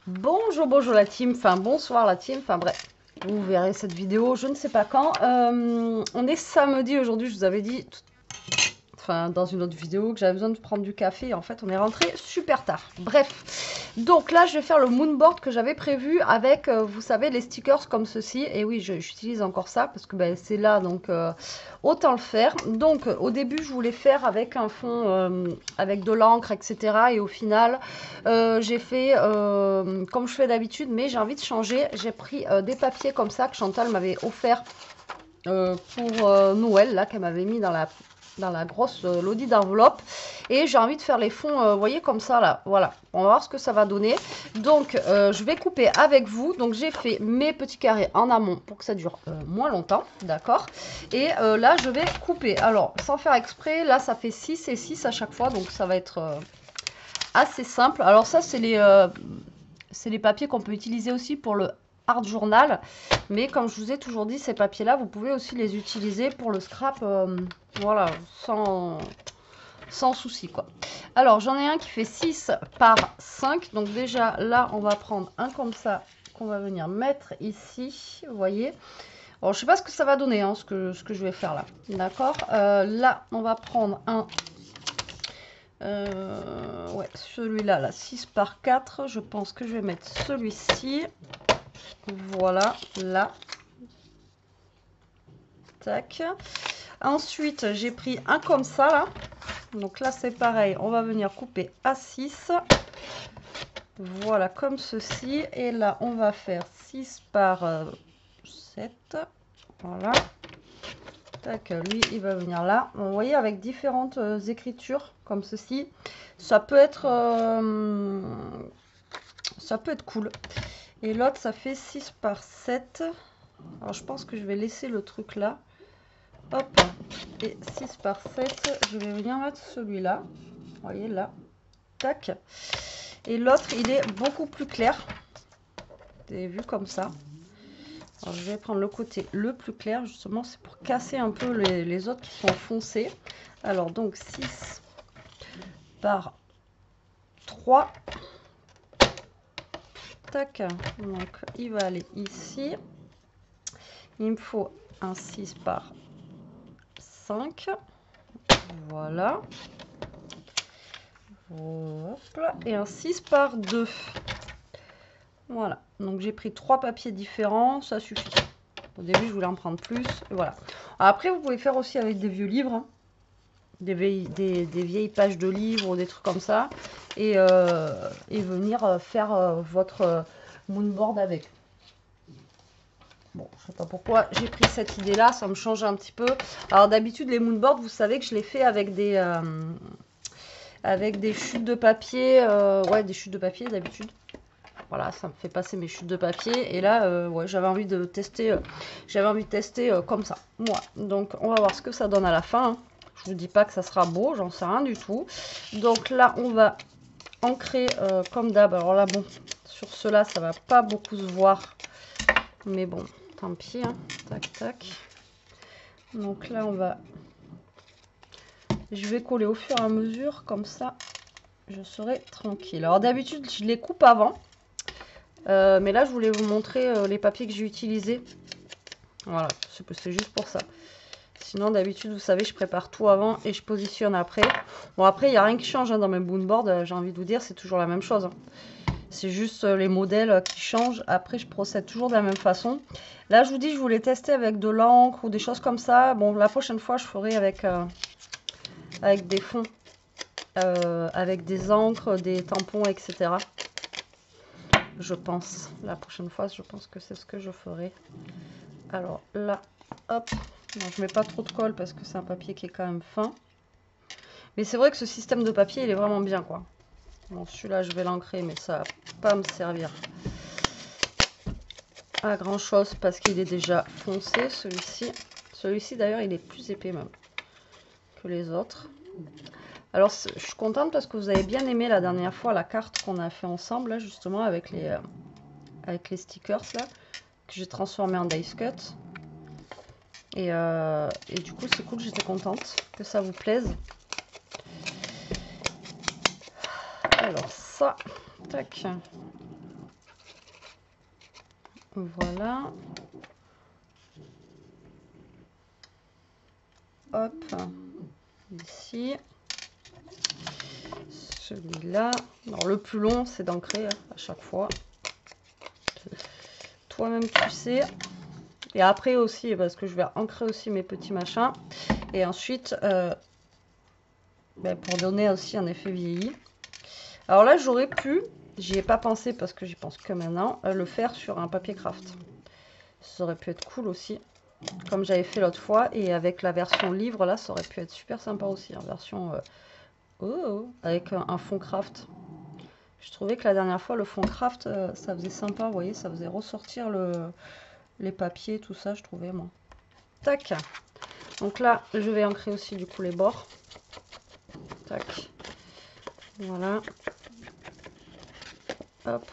Bonjour la team, enfin bonsoir la team, enfin bref, vous verrez cette vidéo, je ne sais pas quand. On est samedi aujourd'hui, je vous avais dit, enfin dans une autre vidéo, que j'avais besoin de prendre du café et en fait on est rentré super tard. Bref, donc là je vais faire le moonboard que j'avais prévu avec, vous savez, les stickers comme ceci. Et oui, j'utilise encore ça parce que ben, c'est là, donc autant le faire. Donc au début je voulais faire avec un fond, avec de l'encre, etc. Et au final j'ai fait comme je fais d'habitude, mais j'ai envie de changer. J'ai pris des papiers comme ça que Chantal m'avait offert pour Noël, là, qu'elle m'avait mis dans la grosse lodi d'enveloppe. Et j'ai envie de faire les fonds, vous voyez, comme ça, là. Voilà, on va voir ce que ça va donner. Donc, je vais couper avec vous. Donc, j'ai fait mes petits carrés en amont pour que ça dure moins longtemps, d'accord. Et là, je vais couper. Alors, sans faire exprès, là, ça fait 6 et 6 à chaque fois. Donc, ça va être assez simple. Alors, ça, c'est les papiers qu'on peut utiliser aussi pour le art journal. Mais comme je vous ai toujours dit, ces papiers-là, vous pouvez aussi les utiliser pour le scrap, voilà, sans souci, quoi. Alors, j'en ai un qui fait 6 par 5. Donc déjà, là, on va prendre un comme ça, qu'on va venir mettre ici, vous voyez. Alors, je sais pas ce que ça va donner, hein, ce que je vais faire là. D'accord. Là, on va prendre un... ouais, celui-là, là, 6 par 4. Je pense que je vais mettre celui-ci. Voilà, là. Tac. Ensuite, j'ai pris un comme ça, là. Donc là, c'est pareil. On va venir couper à 6. Voilà, comme ceci. Et là, on va faire 6 par 7. Voilà. Tac, lui, il va venir là. Vous voyez, avec différentes écritures, comme ceci. Ça peut être cool. Et l'autre, ça fait 6 par 7. Alors, je pense que je vais laisser le truc là. Hop. Et 6 par 7, je vais venir mettre celui-là. Vous voyez, là. Tac. Et l'autre, il est beaucoup plus clair. Vous avez vu comme ça. Alors, je vais prendre le côté le plus clair. Justement, c'est pour casser un peu les autres qui sont foncés. Alors, donc, 6 par 3. Tac. Donc, il va aller ici. Il me faut un 6 par 5. Voilà. Hop là. Et un 6 par 2. Voilà. Donc j'ai pris 3 papiers différents. Ça suffit. Au début, je voulais en prendre plus. Et voilà. Après, vous pouvez faire aussi avec des vieux livres. Hein. Des vieilles pages de livres ou des trucs comme ça. Et venir faire votre moonboard avec. Bon, je sais pas pourquoi j'ai pris cette idée-là. Ça me change un petit peu. Alors d'habitude, les moonboards, vous savez que je les fais avec des chutes de papier. Ouais, des chutes de papier d'habitude. Voilà, ça me fait passer mes chutes de papier. Et là, ouais, j'avais envie de tester, comme ça. Moi, donc, on va voir ce que ça donne à la fin. Hein. Je vous dis pas que ça sera beau, j'en sais rien du tout. Donc là, on va ancrer comme d'hab. Alors là, bon, sur cela, ça va pas beaucoup se voir. Mais bon, tant pis. Hein. Tac, tac. Donc là, je vais coller au fur et à mesure, comme ça, je serai tranquille. Alors d'habitude, je les coupe avant. Mais là, je voulais vous montrer les papiers que j'ai utilisés. Voilà, c'est juste pour ça. Sinon, d'habitude, vous savez, je prépare tout avant et je positionne après. Bon, après, il n'y a rien qui change hein, dans mes moonboards. J'ai envie de vous dire, c'est toujours la même chose. Hein. C'est juste les modèles qui changent. Après, je procède toujours de la même façon. Là, je vous dis, je voulais tester avec de l'encre ou des choses comme ça. Bon, la prochaine fois, je ferai avec des fonds. Avec des encres, des tampons, etc. Je pense. La prochaine fois, je pense que c'est ce que je ferai. Alors là, hop. Non, je mets pas trop de colle parce que c'est un papier qui est quand même fin. Mais c'est vrai que ce système de papier, il est vraiment bien, quoi. Bon, celui-là, je vais l'ancrer, mais ça va pas me servir à grand-chose parce qu'il est déjà foncé, celui-ci. Celui-ci, d'ailleurs, il est plus épais même que les autres. Alors, je suis contente parce que vous avez bien aimé la dernière fois la carte qu'on a fait ensemble, là, justement, avec les stickers, là, que j'ai transformé en dice cut. Et du coup, c'est cool, j'étais contente que ça vous plaise. Alors ça, tac. Voilà. Hop. Ici. Celui-là. Alors le plus long, c'est d'ancrer à chaque fois. Toi-même, tu sais. Et après aussi, parce que je vais ancrer aussi mes petits machins. Et ensuite, pour donner aussi un effet vieilli. Alors là, j'aurais pu, j'y ai pas pensé parce que j'y pense que maintenant, le faire sur un papier craft. Ça aurait pu être cool aussi, comme j'avais fait l'autre fois. Et avec la version livre, là, ça aurait pu être super sympa aussi, en version avec un fond craft. Je trouvais que la dernière fois, le fond craft, ça faisait sympa, vous voyez, ça faisait ressortir les papiers, tout ça, je trouvais, moi. Tac. Donc là, je vais ancrer aussi, du coup, les bords. Tac. Voilà. Hop.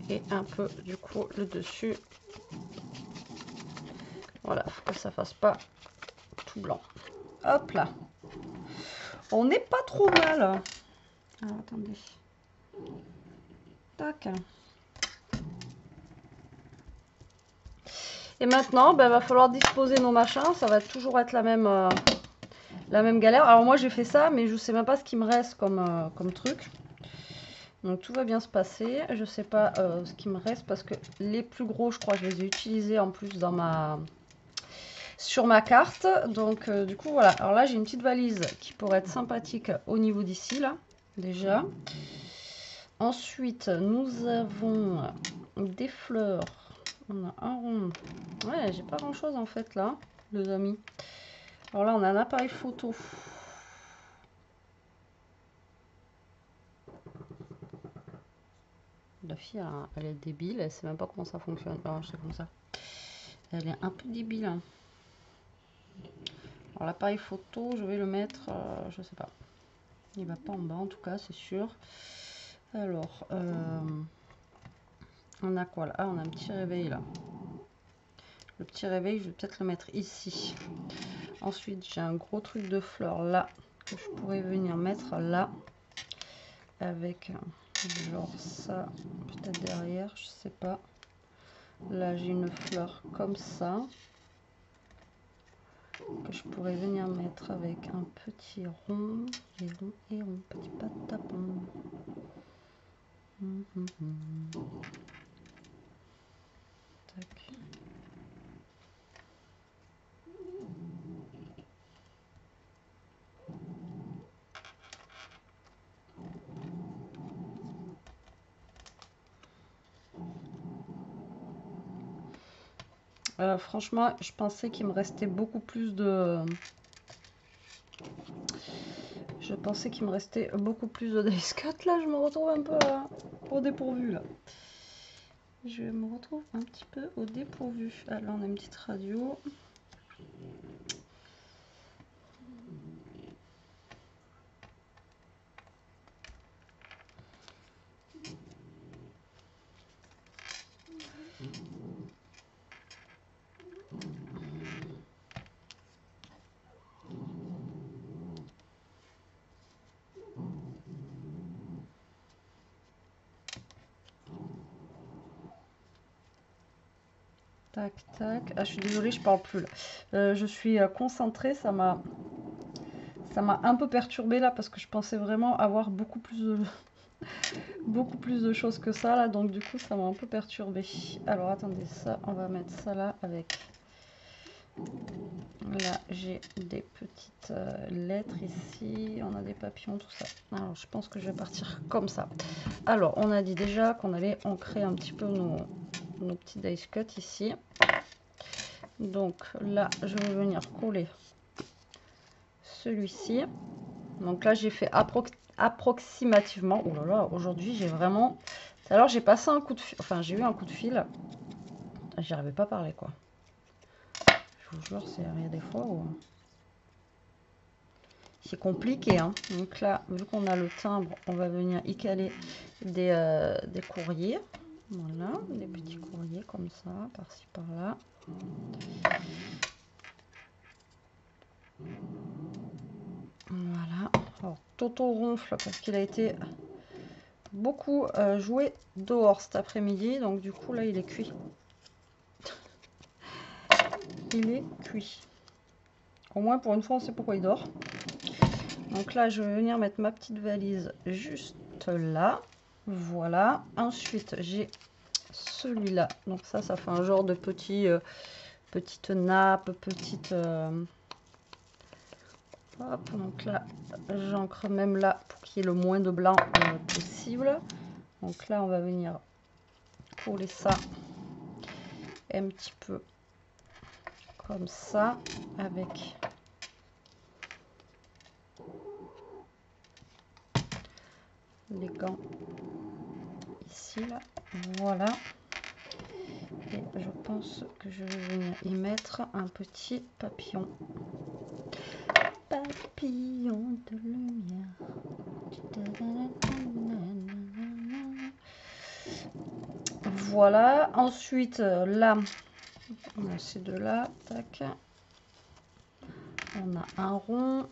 Et un peu, du coup, le dessus. Voilà, faut que ça fasse pas tout blanc. Hop là. On n'est pas trop mal. Alors, attendez. Tac. Et maintenant, va falloir disposer nos machins. Ça va toujours être la même galère. Alors moi, j'ai fait ça, mais je sais même pas ce qui me reste comme truc. Donc tout va bien se passer. Je sais pas ce qui me reste parce que les plus gros, je crois, je les ai utilisés en plus sur ma carte. Donc du coup, voilà. Alors là, j'ai une petite valise qui pourrait être sympathique au niveau d'ici, là, déjà. Ensuite, nous avons des fleurs. On a un rond. Ouais, j'ai pas grand chose en fait là, les amis. Alors là, on a un appareil photo. La fille, elle est débile, elle sait même pas comment ça fonctionne. Alors, c'est comme ça. Elle est un peu débile. Hein. Alors, l'appareil photo, je vais le mettre, je sais pas. Il va pas en bas en tout cas, c'est sûr. Alors, on a quoi là? Ah, on a un petit réveil là. Le petit réveil, je vais peut-être le mettre ici. Ensuite, j'ai un gros truc de fleurs là que je pourrais venir mettre là avec genre ça peut-être derrière, je sais pas. Là, j'ai une fleur comme ça que je pourrais venir mettre avec un petit rond et long et rond, petit patapon. Tac. Franchement, je pensais qu'il me restait beaucoup plus de... Je pensais qu'il me restait beaucoup plus de dice cut. Là, je me retrouve un peu au dépourvu, là. Je me retrouve un petit peu au dépourvu. Ah, là, on a une petite radio. Tac, tac. Ah, je suis désolée, je parle plus là. Je suis concentrée, ça m'a un peu perturbée là parce que je pensais vraiment avoir beaucoup plus de choses que ça là, donc du coup ça m'a un peu perturbée. Alors attendez, ça, on va mettre ça là avec. Là, j'ai des petites lettres ici, on a des papillons, tout ça. Alors, je pense que je vais partir comme ça. Alors, on a dit déjà qu'on allait ancrer un petit peu nos petits dice cut ici. Donc là, je vais venir coller celui-ci. Donc là, j'ai fait approximativement. Oh là là, aujourd'hui, j'ai vraiment... Alors, j'ai passé un coup de fil, enfin, j'ai eu un coup de fil. J'y arrivais pas à parler, quoi. Je vous jure, il y a des fois où... C'est compliqué, hein. Donc là, vu qu'on a le timbre, on va venir y caler des courriers. Voilà, des petits courriers comme ça, par-ci, par-là. Voilà. Alors, Toto ronfle parce qu'il a été beaucoup joué dehors cet après-midi. Donc du coup là il est cuit. Il est cuit. Au moins pour une fois on sait pourquoi il dort. Donc là je vais venir mettre ma petite valise juste là. Voilà. Ensuite j'ai celui-là. Donc ça fait un genre de petite nappe, petite... Hop, donc là j'ancre même là pour qu'il y ait le moins de blanc possible. Donc là on va venir coller ça un petit peu comme ça avec les gants ici là, voilà. Et je pense que je vais venir y mettre un petit papillon de lumière. Voilà, ensuite là on a ces deux là, tac, on a un rond.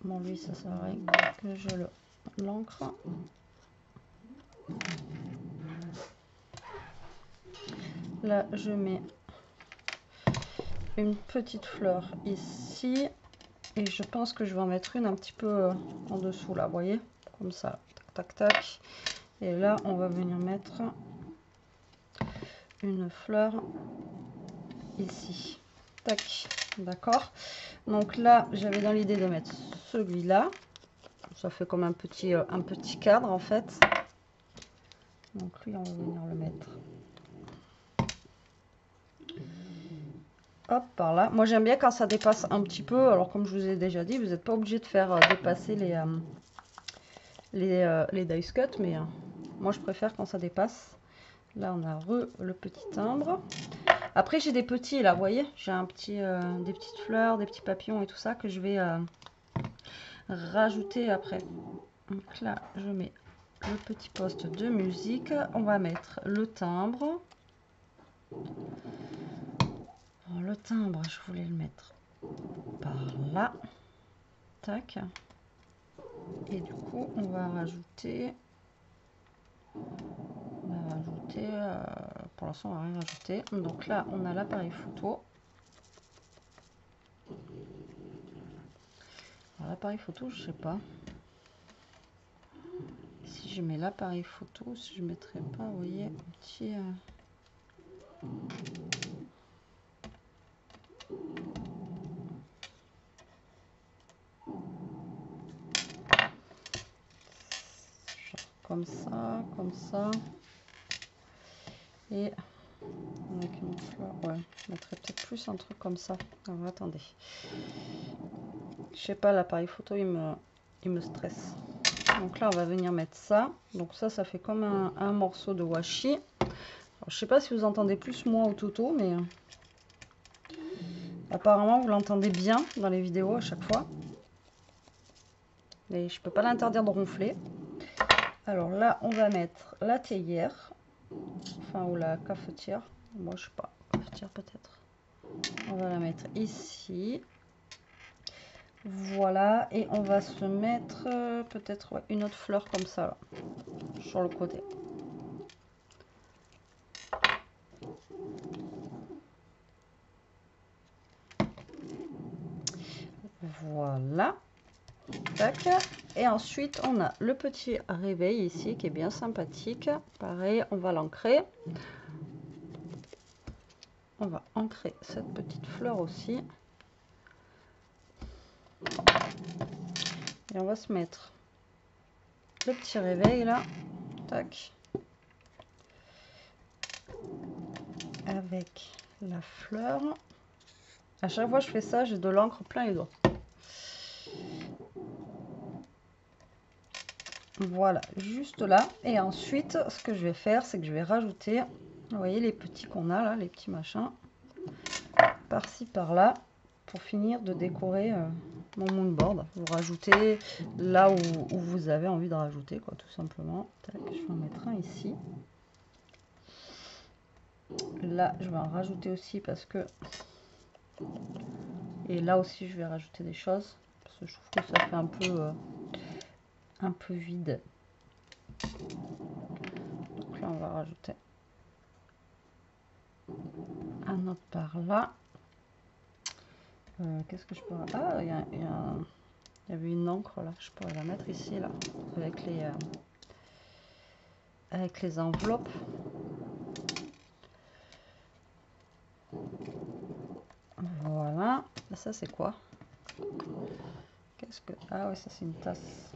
Bon lui ça sert à rien que je l'ancre. Là je mets une petite fleur ici et je pense que je vais en mettre une un petit peu en dessous là, vous voyez, comme ça, tac tac tac. Et là on va venir mettre une fleur ici, tac, d'accord. Donc là j'avais dans l'idée de mettre celui-là, ça fait comme un petit cadre en fait. Donc lui on va venir le mettre hop par là. Moi j'aime bien quand ça dépasse un petit peu, alors comme je vous ai déjà dit vous n'êtes pas obligé de faire dépasser les dice cut, mais moi je préfère quand ça dépasse. Là on a le petit timbre. Après j'ai des petits là, vous voyez, j'ai un petit des petites fleurs, des petits papillons et tout ça que je vais rajouter après. Donc là je mets le petit poste de musique, on va mettre le timbre. Alors, le timbre je voulais le mettre par là, tac, et du coup on va rajouter pour l'instant on va rien rajouter. Donc là on a l'appareil photo. L'appareil photo je sais pas si je mets l'appareil photo, si je mettrais pas, vous voyez, un petit genre comme ça et avec une fleur, ouais, je mettrais peut-être plus un truc comme ça. Alors attendez, je sais pas, l'appareil photo il me stresse. Donc là on va venir mettre ça, donc ça fait comme un morceau de washi. Alors, je sais pas si vous entendez plus moi ou Toto, mais apparemment vous l'entendez bien dans les vidéos à chaque fois, mais je peux pas l'interdire de ronfler. Alors là on va mettre la théière, enfin, ou la cafetière, moi je sais pas, cafetière peut-être. On va la mettre ici, voilà, et on va se mettre peut-être une autre fleur comme ça là, sur le côté. Voilà, tac. Et ensuite on a le petit réveil ici qui est bien sympathique, pareil on va l'ancrer. On va ancrer cette petite fleur aussi. Et on va se mettre le petit réveil là, tac, avec la fleur. À chaque fois que je fais ça, j'ai de l'encre plein les doigts. Voilà, juste là. Et ensuite, ce que je vais faire, c'est que je vais rajouter, vous voyez les petits qu'on a là, les petits machins, par-ci par-là, pour finir de décorer mon moonboard. Vous rajoutez là où vous avez envie de rajouter, quoi, tout simplement. Tac, je vais en mettre un ici. Là, je vais en rajouter aussi parce que... Et là aussi, je vais rajouter des choses. Parce que je trouve que ça fait un peu vide. Donc là, on va rajouter un autre par là. Qu'est-ce que je pourrais... Ah, il y avait une encre là, je pourrais la mettre ici, là, avec les enveloppes. Voilà. Ça, c'est quoi? Qu'est-ce que... Ah ouais, ça, c'est une tasse.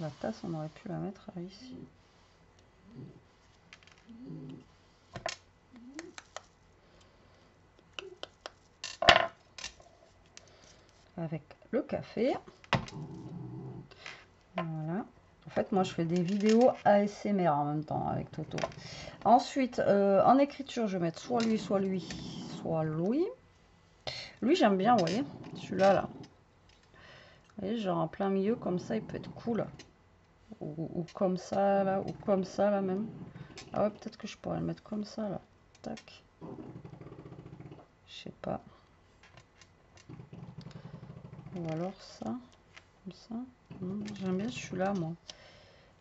La tasse, on aurait pu la mettre ici. Avec le café. Voilà. En fait, moi, je fais des vidéos ASMR en même temps avec Toto. Ensuite, en écriture, je vais mettre soit lui, soit lui, soit Louis. Lui, j'aime bien, vous voyez. Celui-là, là. Vous voyez, genre en plein milieu, comme ça, il peut être cool. Ou comme ça, là. Ou comme ça, là, même. Ah ouais, peut-être que je pourrais le mettre comme ça, là. Tac. Je sais pas. Ou alors ça. Comme ça. J'aime bien celui-là, moi.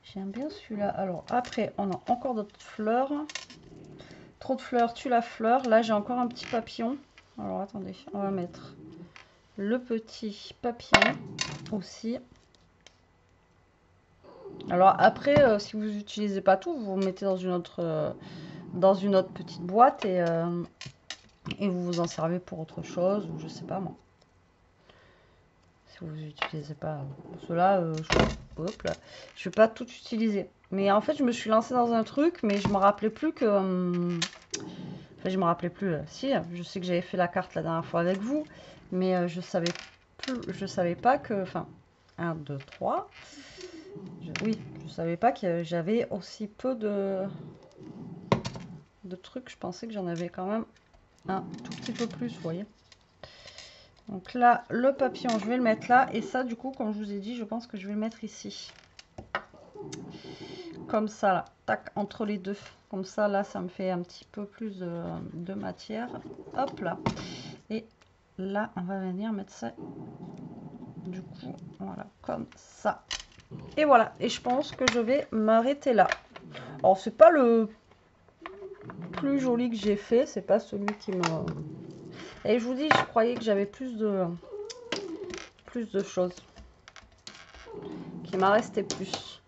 J'aime bien celui-là. Alors, après, on a encore d'autres fleurs. Trop de fleurs, tue la fleur. Là, j'ai encore un petit papillon. Alors, attendez. On va mettre le petit papillon aussi. Alors, après, si vous n'utilisez pas tout, vous mettez dans une autre petite boîte et vous vous en servez pour autre chose. Ou je sais pas, moi. Si vous n'utilisez pas cela, hop là, je vais pas tout utiliser. Mais en fait, je me suis lancée dans un truc, mais je me rappelais plus que... enfin, je me rappelais plus. Si, je sais que j'avais fait la carte la dernière fois avec vous, mais je savais pas que... Enfin, 1, 2, 3. Oui, je savais pas que j'avais aussi peu de trucs. Je pensais que j'en avais quand même un tout petit peu plus, vous voyez. Donc là, le papillon, je vais le mettre là. Et ça, du coup, comme je vous ai dit, je pense que je vais le mettre ici. Comme ça, là. Tac, entre les deux. Comme ça, là, ça me fait un petit peu plus de matière. Hop là. Et là, on va venir mettre ça. Du coup, voilà, comme ça. Et voilà. Et je pense que je vais m'arrêter là. Alors, c'est pas le plus joli que j'ai fait. C'est pas celui qui me... Et je vous dis, je croyais que j'avais plus de choses. Qu'il m'en restait plus.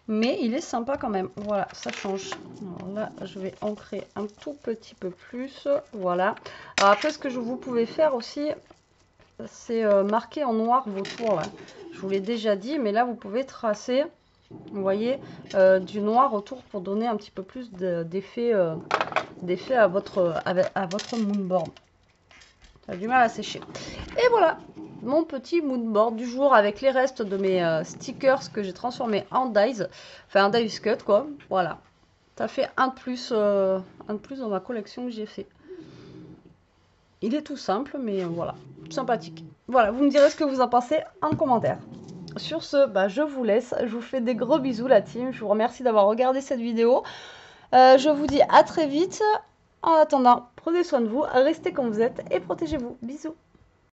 Mais il est sympa quand même. Voilà, ça change. Alors là, je vais ancrer un tout petit peu plus. Voilà. Alors après, ce que vous pouvez faire aussi, c'est marquer en noir vos tours. Là. Je vous l'ai déjà dit, mais là, vous pouvez tracer, vous voyez, du noir autour pour donner un petit peu plus d'effet à votre moodboard. Ça a du mal à sécher. Et voilà, mon petit moodboard du jour avec les restes de mes stickers que j'ai transformés en dies. Enfin, un dies cut, quoi. Voilà. Ça fait un de plus dans ma collection que j'ai fait. Il est tout simple, mais voilà, sympathique. Voilà, vous me direz ce que vous en pensez en commentaire. Sur ce, bah, je vous laisse. Je vous fais des gros bisous, la team. Je vous remercie d'avoir regardé cette vidéo. Je vous dis à très vite. En attendant, prenez soin de vous, restez comme vous êtes et protégez-vous. Bisous.